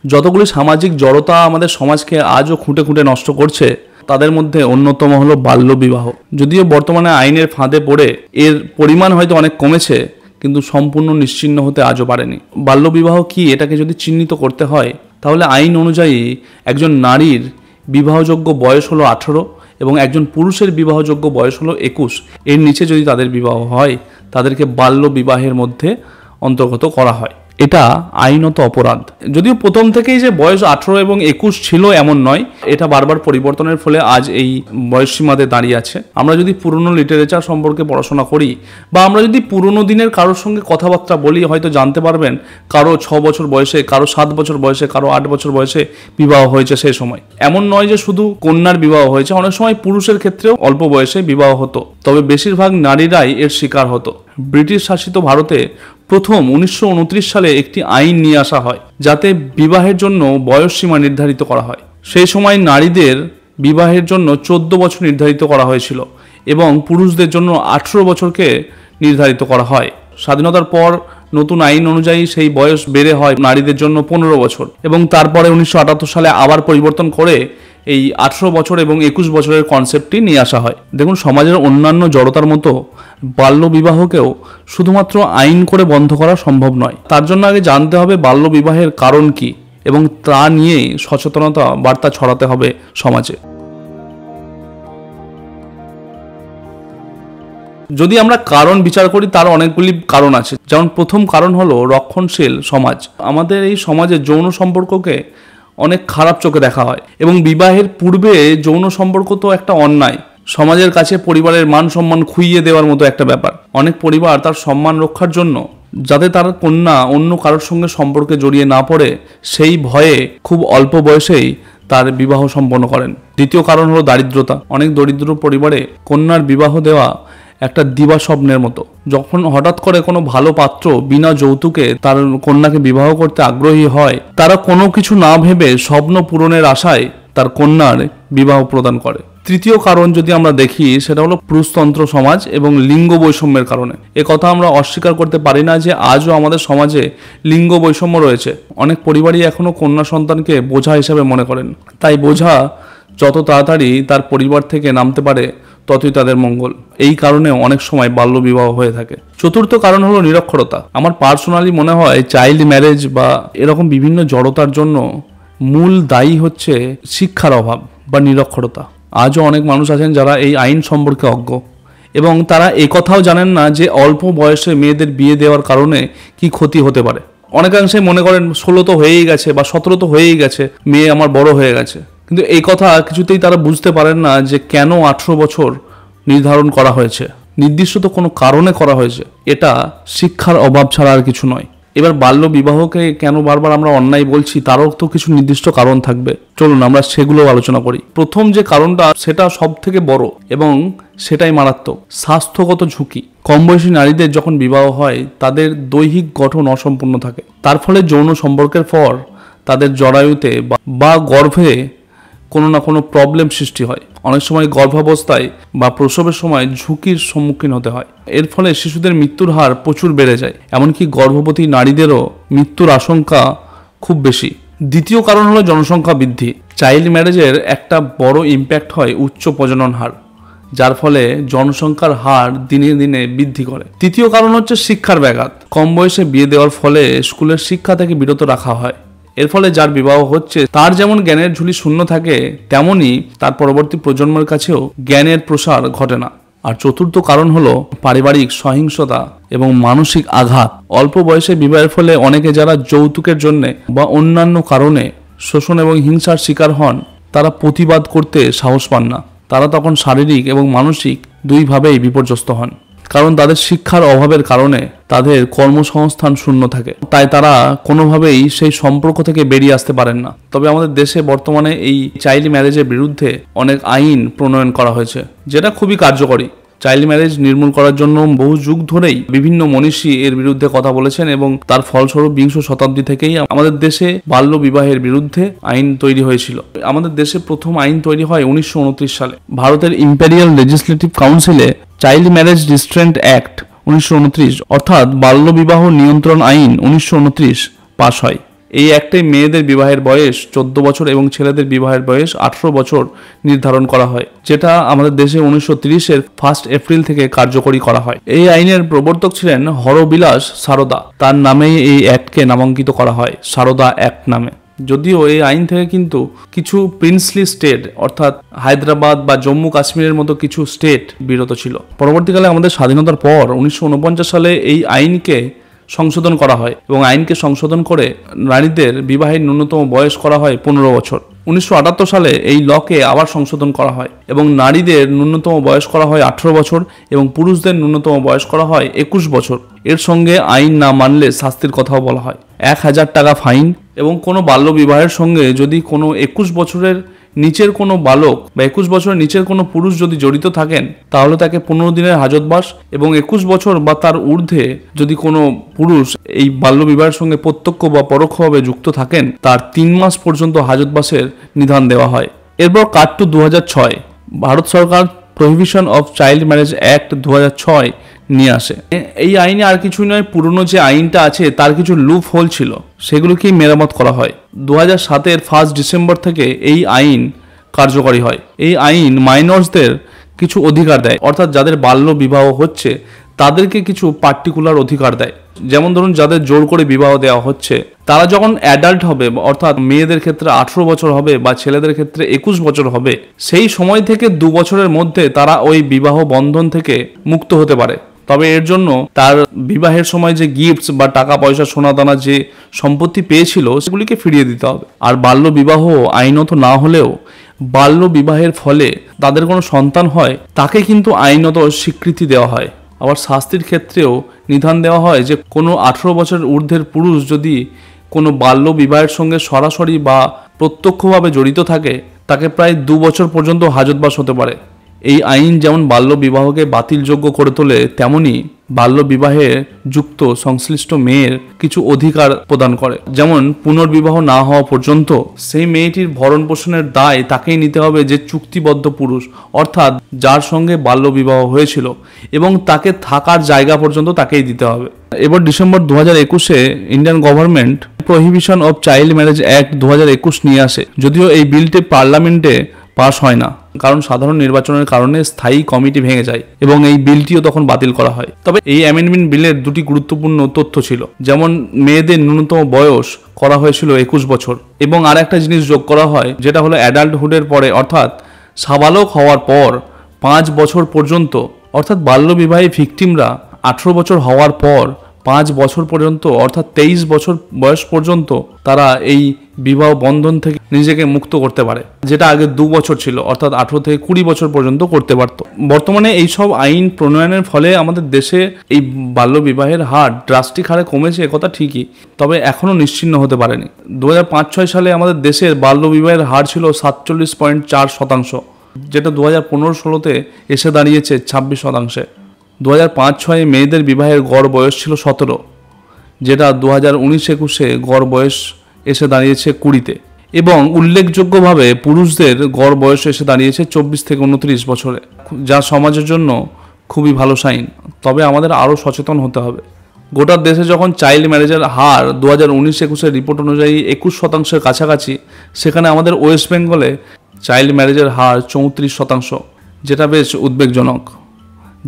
যতগুলি সামাজিক জড়তা আমাদের সমাজকে আজও খুঁটে খুঁটে নষ্ট করছে তাদের মধ্যে অন্যতম হলো বাল্যবিবাহ। যদিও বর্তমানে আইনের ফাঁদে পড়ে এর পরিমাণ হয়তো অনেক কমেছে, কিন্তু সম্পূর্ণ নিশ্চিহ্ন হতে আজও পারেনি। বাল্যবিবাহ কি, এটাকে যদি চিহ্নিত করতে হয় তাহলে আইন অনুযায়ী একজন নারীর বিবাহযোগ্য বয়স হলো 18 এবং একজন পুরুষের বিবাহযোগ্য বয়স হলো 21। এর নিচে যদি তাদের বিবাহ হয় তাদেরকে বাল্য বিবাহের মধ্যে অন্তর্গত করা হয়। এটা আইনত অপরাধ। যদিও প্রথম থেকেই যে বয়স 18 এবং 21 ছিল এমন নয়, এটা বারবার পরিবর্তনের ফলে আজ এই বয়সসীমাতে দাঁড়িয়ে আছে। আমরা যদি পুরনো লিটারেচার সম্পর্কে পড়াশোনা করি বা আমরা যদি পুরনো দিনের কারোর সঙ্গে কথাবার্তা বলি, হয়তো জানতে পারবেন কারো 6 বছর বয়সে, কারো 7 বছর বয়সে, কারো 8 বছর বয়সে বিবাহ হয়েছে। সেই সময় এমন নয় যে শুধু কন্যার বিবাহ হয়েছে, অনেক সময় পুরুষের ক্ষেত্রেও অল্প বয়সে বিবাহ হতো, তবে বেশিরভাগ নারীরাই এর শিকার হতো। ব্রিটিশ শাসিত ভারতে প্রথম 1929 সালে একটি আইন নিয়ে আসা হয় যাতে বিবাহের জন্য বয়সসীমা নির্ধারিত করা হয়। সেই সময় নারীদের বিবাহের জন্য 14 বছর নির্ধারিত করা হয়েছিল এবং পুরুষদের জন্য 18 বছরকে নির্ধারিত করা হয়। স্বাধীনতার পর নতুন আইন অনুযায়ী সেই বয়স বেড়ে হয় নারীদের জন্য 15 বছর এবং তারপরে 1978 সালে আবার পরিবর্তন করে এই 18 বছর এবং 21 বছরের কনসেপ্টটি নিয়ে আসা হয়। দেখুন, সমাজের অন্যান্য জড়তার মতো বাল্যবিবাহকেও শুধুমাত্র আইন করে বন্ধ করা সম্ভব নয়। তার জন্য আগে জানতে হবে বাল্যবিবাহের কারণ কি এবং তা নিয়ে সচেতনতা বার্তা ছড়াতে হবে সমাজে। যদি আমরা কারণ বিচার করি তার অনেকগুলি কারণ আছে। যেমন প্রথম কারণ হলো রক্ষণশীল সমাজ। আমাদের এই সমাজে যৌন সম্পর্ককে অনেক খারাপ চোখে দেখা হয় এবং বিবাহের পূর্বে যৌন সম্পর্ক তো একটা অন্যায়, সমাজের কাছে পরিবারের মান সম্মান খুইয়ে দেওয়ার মতো একটা ব্যাপার। অনেক পরিবার তার সম্মান রক্ষার জন্য, যাতে তার কন্যা অন্য কারোর সঙ্গে সম্পর্কে জড়িয়ে না পড়ে, সেই ভয়ে খুব অল্প বয়সেই তার বিবাহ সম্পন্ন করেন। দ্বিতীয় কারণ হলো দারিদ্রতা। অনেক দরিদ্র পরিবারে কন্যার বিবাহ দেওয়া একটা দিবা স্বপ্নের মতো। যখন হঠাৎ করে কোনো ভালো পাত্র বিনা যৌতুকে তার কন্যাকে বিবাহ করতে আগ্রহী হয়, তারা কোনো কিছু না ভেবে স্বপ্ন পূরণের আশায় তার কন্যার বিবাহ প্রদান করে। তৃতীয় কারণ যদি আমরা দেখি, সেটা হলো পুরুষতন্ত্র সমাজ এবং লিঙ্গ বৈষম্যের কারণে। এ কথা আমরা অস্বীকার করতে পারি না যে আজও আমাদের সমাজে লিঙ্গ বৈষম্য রয়েছে। অনেক পরিবারই এখনো কন্যা সন্তানকে বোঝা হিসেবে মনে করেন, তাই বোঝা যত তাড়াতাড়ি তার পরিবার থেকে নামতে পারে ততই তাদের মঙ্গল। এই কারণে অনেক সময় বাল্যবিবাহ হয়ে থাকে। চতুর্থ কারণ হলো নিরক্ষরতা। আমার পার্সোনালি মনে হয় চাইল্ড ম্যারেজ বা এরকম বিভিন্ন জড়তার জন্য মূল দায়ী হচ্ছে শিক্ষার অভাব বা নিরক্ষরতা। আজও অনেক মানুষ আছেন যারা এই আইন সম্পর্কে অজ্ঞ এবং তারা এই কথাও জানেন না যে অল্প বয়সে মেয়েদের বিয়ে দেওয়ার কারণে কি ক্ষতি হতে পারে। অনেকাংশে মনে করেন 16 তো হয়েই গেছে বা 17 তো হয়েই গেছে, মেয়ে আমার বড় হয়ে গেছে, কিন্তু এই কথা কিছুতেই তারা বুঝতে পারেন না যে কেন 18 বছর নির্ধারণ করা হয়েছে। নির্দিষ্ট তো কোনো কারণে করা হয়েছে। এটা শিক্ষার অভাব ছাড়া আর কিছু নয়। এবার বাল্য বিবাহকে কেন বারবার আমরা অন্যায় বলছি, তারও তো কিছু নির্দিষ্ট কারণ থাকবে। চলুন আমরা সেগুলো আলোচনা করি। প্রথম যে কারণটা, সেটা সব থেকে বড় এবং সেটাই মারাত্মক, স্বাস্থ্যগত ঝুঁকি। কম বয়সী নারীদের যখন বিবাহ হয় তাদের দৈহিক গঠন অসম্পূর্ণ থাকে। তার ফলে যৌন সম্পর্কের পর তাদের জরায়ুতে বা গর্ভে কোনো না কোনো প্রবলেম সৃষ্টি হয়। অনেক সময় গর্ভাবস্থায় বা প্রসবের সময় ঝুঁকির সম্মুখীন হতে হয়। এর ফলে শিশুদের মৃত্যুর হার প্রচুর বেড়ে যায়। এমনকি গর্ভবতী নারীদেরও মৃত্যুর আশঙ্কা খুব বেশি। দ্বিতীয় কারণ হলো জনসংখ্যা বৃদ্ধি। চাইল্ড ম্যারেজের একটা বড় ইম্প্যাক্ট হয় উচ্চ প্রজনন হার, যার ফলে জনসংখ্যার হার দিনে দিনে বৃদ্ধি করে। তৃতীয় কারণ হচ্ছে শিক্ষার ব্যাঘাত। কম বয়সে বিয়ে দেওয়ার ফলে স্কুলের শিক্ষা থেকে বিরত রাখা হয়। এর ফলে যার বিবাহ হচ্ছে তার যেমন জ্ঞানের ঝুলি শূন্য থাকে, তেমনি তার পরবর্তী প্রজন্মের কাছেও জ্ঞানের প্রসার ঘটে না। আর চতুর্থ কারণ হলো পারিবারিক সহিংসতা এবং মানসিক আঘাত। অল্প বয়সে বিবাহের ফলে অনেকে যারা যৌতুকের জন্য বা অন্যান্য কারণে শোষণ এবং হিংসার শিকার হন, তারা প্রতিবাদ করতে সাহস পান না। তারা তখন শারীরিক এবং মানসিক দুইভাবেই বিপর্যস্ত হন, কারণ তাদের শিক্ষার অভাবের কারণে তাদের কর্মসংস্থান শূন্য থাকে। তাই তারা কোনোভাবেই সেই সম্পর্ক থেকে বেরিয়ে আসতে পারেন না। তবে আমাদের দেশে বর্তমানে এই চাইল্ড ম্যারেজের বিরুদ্ধে অনেক আইন প্রণয়ন করা হয়েছে, যেটা খুবই কার্যকরী। চাইল্ড ম্যারেজ নির্মূল করার জন্য বহু যুগ ধরেই বিভিন্ন মনীষী এর বিরুদ্ধে কথা বলেছেন এবং তার ফলস্বরূপ 20 শতাব্দী থেকেই আমাদের দেশে বাল্য বিবাহের বিরুদ্ধে আইন তৈরি হয়েছিল। আমাদের দেশে প্রথম আইন তৈরি হয় 1929 সালে। ভারতের ইম্পেরিয়াল লেজিসলেটিভ কাউন্সিলে চাইল্ড ম্যারেজ রিস্ট্রেন্ট অ্যাক্ট 1929 অর্থাৎ বাল্য বিবাহ নিয়ন্ত্রণ আইন 1929 পাশ হয়। এই একটাই মেয়েদের বিবাহের বয়স 14 বছর এবং ছেলেদের বিবাহের বয়স 18 বছর নির্ধারণ করা হয়, যেটা আমাদের দেশে 1930-এর 1 এপ্রিল থেকে কার্যকরী করা হয়। এই আইনের প্রবর্তক ছিলেন হরবিলাস সারদা। তার নামেই এই অ্যাক্টকে নামাঙ্কিত করা হয় সারদা অ্যাক্ট নামে। যদিও এই আইন থেকে কিন্তু কিছু প্রিন্সলি স্টেট অর্থাৎ হায়দ্রাবাদ বা জম্মু কাশ্মীরের মতো কিছু স্টেট বিরত ছিল। পরবর্তীকালে আমাদের স্বাধীনতার পর 1949 সালে এই আইনকে সংশোধন করা হয় এবং আইনকে সংশোধন করে নারীদের বিবাহের ন্যূনতম বয়স করা হয় 15 বছর। 1978 সালে এই লকে আবার সংশোধন করা হয় এবং নারীদের ন্যূনতম বয়স করা হয় 18 বছর এবং পুরুষদের ন্যূনতম বয়স করা হয় 21 বছর। এর সঙ্গে আইন না মানলে শাস্তির কথাও বলা হয়, 1000 টাকা ফাইন এবং কোনো বাল্য বিবাহের সঙ্গে যদি কোনো 21 বছরের নিচের কোনো বালক বা 21 বছরের নিচের কোনো পুরুষ যদি জড়িত থাকেন তাহলে তাকে 15 দিনের হাজতবাস এবং 21 বছর বা তার ঊর্ধ্বে যদি কোনো পুরুষ এই বাল্য বিবাহের সঙ্গে প্রত্যক্ষ বা পরোক্ষভাবে যুক্ত থাকেন তার 3 মাস পর্যন্ত হাজতবাসের নিধান দেওয়া হয়। এরপর কাট টু 2006, ভারত সরকার prohibition of child marriage act 2006 নিয়ে আসে। এই আইনে আর কিছুই নয়, পুরনো যে আইনটা আছে তার কিছু লুপ হোল ছিল সেগুলোকেই মেরামত করা হয়। 2007-এর 1 ডিসেম্বর থেকে এই আইন কার্যকরী হয়। এই আইন মাইনরসদের কিছু অধিকার দেয়, অর্থাৎ যাদের বাল্য বিবাহ হচ্ছে তাদেরকে কিছু পার্টিকুলার অধিকার দেয়। যেমন ধরুন, যাদের জোর করে বিবাহ দেওয়া হচ্ছে তারা যখন অ্যাডাল্ট হবে, অর্থাৎ মেয়েদের ক্ষেত্রে 18 বছর হবে বা ছেলেদের ক্ষেত্রে 21 বছর হবে, সেই সময় থেকে 2 বছরের মধ্যে তারা ওই বিবাহ বন্ধন থেকে মুক্ত হতে পারে। তবে এর জন্য তার বিবাহের সময় যে গিফটস বা টাকা পয়সা সোনা দানা যে সম্পত্তি পেয়েছিল সেগুলিকে ফিরিয়ে দিতে হবে। আর বাল্য বিবাহ আইনত না হলেও বাল্য বিবাহের ফলে তাদের কোনো সন্তান হয় তাকে কিন্তু আইনত স্বীকৃতি দেওয়া হয়। আবার শাস্তির ক্ষেত্রেও নিধান দেওয়া হয় যে কোনো 18 বছরের ঊর্ধ্বের পুরুষ যদি কোনো বাল্য বিবাহের সঙ্গে সরাসরি বা প্রত্যক্ষভাবে জড়িত থাকে তাকে প্রায় 2 বছর পর্যন্ত হাজতবাস হতে পারে। এই আইন যেমন বাল্য বিবাহকে বাতিলযোগ্য করে তোলে, তেমনি বাল্য বিবাহে যুক্ত সংশ্লিষ্ট মেয়ের কিছু অধিকার প্রদান করে। যেমন পুনর্বিবাহ না হওয়া পর্যন্ত সেই মেয়েটির ভরণ পোষণের দায় তাকেই নিতে হবে যে চুক্তিবদ্ধ পুরুষ, অর্থাৎ যার সঙ্গে বাল্য বিবাহ হয়েছিল, এবং তাকে থাকার জায়গা পর্যন্ত তাকেই দিতে হবে। এবার ডিসেম্বর 2021-এ Indian government prohibition of child marriage act 2021 নিয়ে আসে। যদিও এই বিলটি পার্লামেন্টে পাস হয় না, কারণ সাধারণ নির্বাচনের কারণে স্থায়ী কমিটি ভেঙে যায় এবং এই বিলটিও তখন বাতিল করা হয়। তবে এই অ্যামেন্ডমেন্ট বিলের 2টি গুরুত্বপূর্ণ তথ্য ছিল, যেমন মেয়েদের ন্যূনতম বয়স করা হয়েছিল 21 বছর এবং আর একটা জিনিস যোগ করা হয় যেটা হলো অ্যাডাল্টহুডের পরে, অর্থাৎ সাবালক হওয়ার পর 5 বছর পর্যন্ত, অর্থাৎ বাল্যবিবাহে ভিকটিমরা 18 বছর হওয়ার পর 5 বছর পর্যন্ত, অর্থাৎ 23 বছর বয়স পর্যন্ত তারা এই বিবাহ বন্ধন থেকে নিজেকে মুক্ত করতে পারে, যেটা আগে 2 বছর ছিল, অর্থাৎ 18 থেকে 20 বছর পর্যন্ত করতে পারত। বর্তমানে এই সব আইন প্রণয়নের ফলে আমাদের দেশে এই বাল্য বিবাহের হার ড্রাস্টিক হারে কমেছে, কথা ঠিকই, তবে এখনও নিশ্চিহ্ন হতে পারেনি। 2005-06 সালে আমাদের দেশের বাল্য বিবাহের হার ছিল 47.4%, যেটা 2015-16-তে এসে দাঁড়িয়েছে 26%। 2005-06 মেয়েদের বিবাহের গড় বয়স ছিল 17, যেটা 2019-21-এ গড় বয়স এসে দাঁড়িয়েছে 20-তে, এবং উল্লেখযোগ্যভাবে পুরুষদের গড় বয়স এসে দাঁড়িয়েছে 24 থেকে 29 বছরে, যা সমাজের জন্য খুবই ভালো সাইন। তবে আমাদের আরও সচেতন হতে হবে। গোটা দেশে যখন চাইল্ড ম্যারেজের হার 2019-21-এর রিপোর্ট অনুযায়ী 21%-এর কাছাকাছি, সেখানে আমাদের ওয়েস্ট বেঙ্গলে চাইল্ড ম্যারেজের হার 34%, যেটা বেশ উদ্বেগজনক,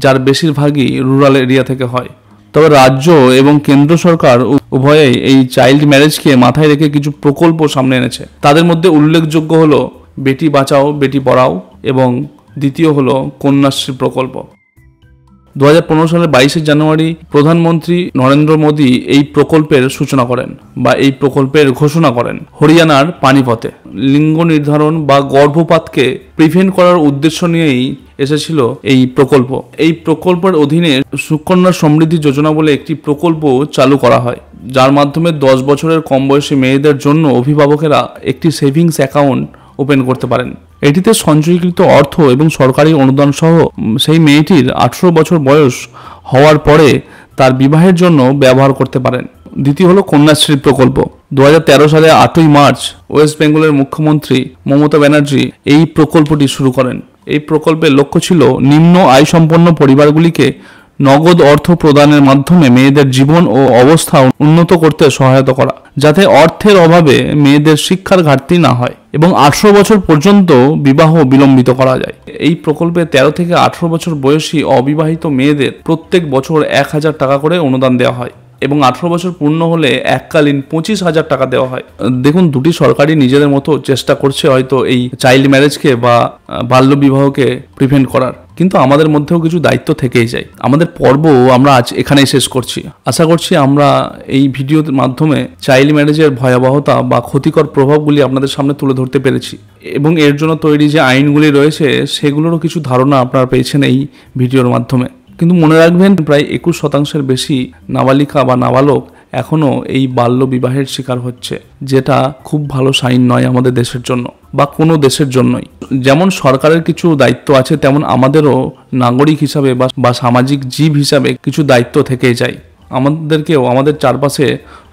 যার বেশিরভাগই রুরাল এরিয়া থেকে হয়। তবে রাজ্য এবং কেন্দ্র সরকার উভয়েই এই চাইল্ড ম্যারেজকে মাথায় রেখে কিছু প্রকল্প সামনে এনেছে। তাদের মধ্যে উল্লেখযোগ্য হলো বেটি বাঁচাও বেটি পড়াও এবং দ্বিতীয় হলো কন্যাশ্রী প্রকল্প। 2015 সালের 22 জানুয়ারি প্রধানমন্ত্রী নরেন্দ্র মোদী এই প্রকল্পের সূচনা করেন বা এই প্রকল্পের ঘোষণা করেন হরিয়ানার পানিপথে। লিঙ্গ নির্ধারণ বা গর্ভপাতকে প্রিভেন্ট করার উদ্দেশ্য নিয়েই এসেছিল এই প্রকল্প। এই প্রকল্পের অধীনে সুকন্যা সমৃদ্ধি যোজনা বলে একটি প্রকল্প চালু করা হয়, যার মাধ্যমে 10 বছরের কম বয়সী মেয়েদের জন্য অভিভাবকেরা একটি সেভিংস অ্যাকাউন্ট ওপেন করতে পারেন। এটিতে সঞ্চয়কৃত অর্থ এবং সরকারি অনুদান সহ সেই মেয়েটির 18 বছর বয়স হওয়ার পরে তার বিবাহের জন্য ব্যবহার করতে পারেন। দ্বিতীয় হলো কন্যাশ্রী প্রকল্প। 2013 সালে 8ই মার্চ ওয়েস্ট বেঙ্গলের মুখ্যমন্ত্রী মমতা ব্যানার্জি এই প্রকল্পটি শুরু করেন। এই প্রকল্পের লক্ষ্য ছিল নিম্ন আয় সম্পন্ন পরিবারগুলিকে নগদ অর্থ প্রদানের মাধ্যমে মেয়েদের জীবন ও অবস্থা উন্নত করতে সহায়তা করা, যাতে অর্থের অভাবে মেয়েদের শিক্ষার ঘাটতি না হয় এবং 18 বছর পর্যন্ত বিবাহ বিলম্বিত করা যায়। এই প্রকল্পে 13 থেকে 18 বছর বয়সী অবিবাহিত মেয়েদের প্রত্যেক বছর 1000 টাকা করে অনুদান দেওয়া হয় এবং 18 বছর পূর্ণ হলে এককালীন 25,000 টাকা দেওয়া হয়। দেখুন, দুটি সরকারই নিজেদের মতো চেষ্টা করছে হয়তো এই চাইল্ড ম্যারেজকে বা বাল্য বিবাহকে প্রিভেন্ট করার, কিন্তু আমাদের মধ্যেও কিছু দায়িত্ব থেকেই যায়। আমাদের পর্ব আমরা আজ এখানেই শেষ করছি। আশা করছি আমরা এই ভিডিওর মাধ্যমে চাইল্ড ম্যারেজের ভয়াবহতা বা ক্ষতিকর প্রভাবগুলি আপনাদের সামনে তুলে ধরতে পেরেছি এবং এর জন্য তৈরি যে আইনগুলি রয়েছে সেগুলোরও কিছু ধারণা আপনারা পেয়েছেন এই ভিডিওর মাধ্যমে। কিন্তু মনে রাখবেন, প্রায় 21% বেশি নাবালিকা বা নাবালক এখনও এই বাল্য বিবাহের শিকার হচ্ছে, যেটা খুব ভালো সাইন নয় আমাদের দেশের জন্য বা কোনো দেশের জন্যই। যেমন সরকারের কিছু দায়িত্ব আছে, তেমন আমাদেরও নাগরিক হিসাবে বা সামাজিক জীব হিসাবে কিছু দায়িত্ব থেকেই যায়। আমাদেরকেও আমাদের চারপাশে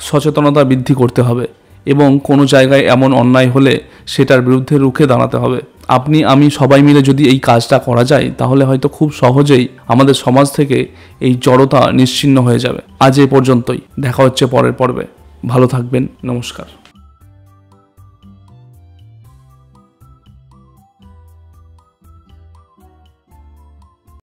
সচেতনতা বৃদ্ধি করতে হবে এবং কোনো জায়গায় এমন অন্যায় হলে সেটার বিরুদ্ধে রুখে দাঁড়াতে হবে। আপনি আমি সবাই মিলে যদি এই কাজটা করা যায়, তাহলে হয়তো খুব সহজেই আমাদের সমাজ থেকে এই জড়তা নিশ্চিহ্ন হয়ে যাবে। আজ এ পর্যন্তই, দেখা হচ্ছে পরের পর্বে। ভালো থাকবেন, নমস্কার।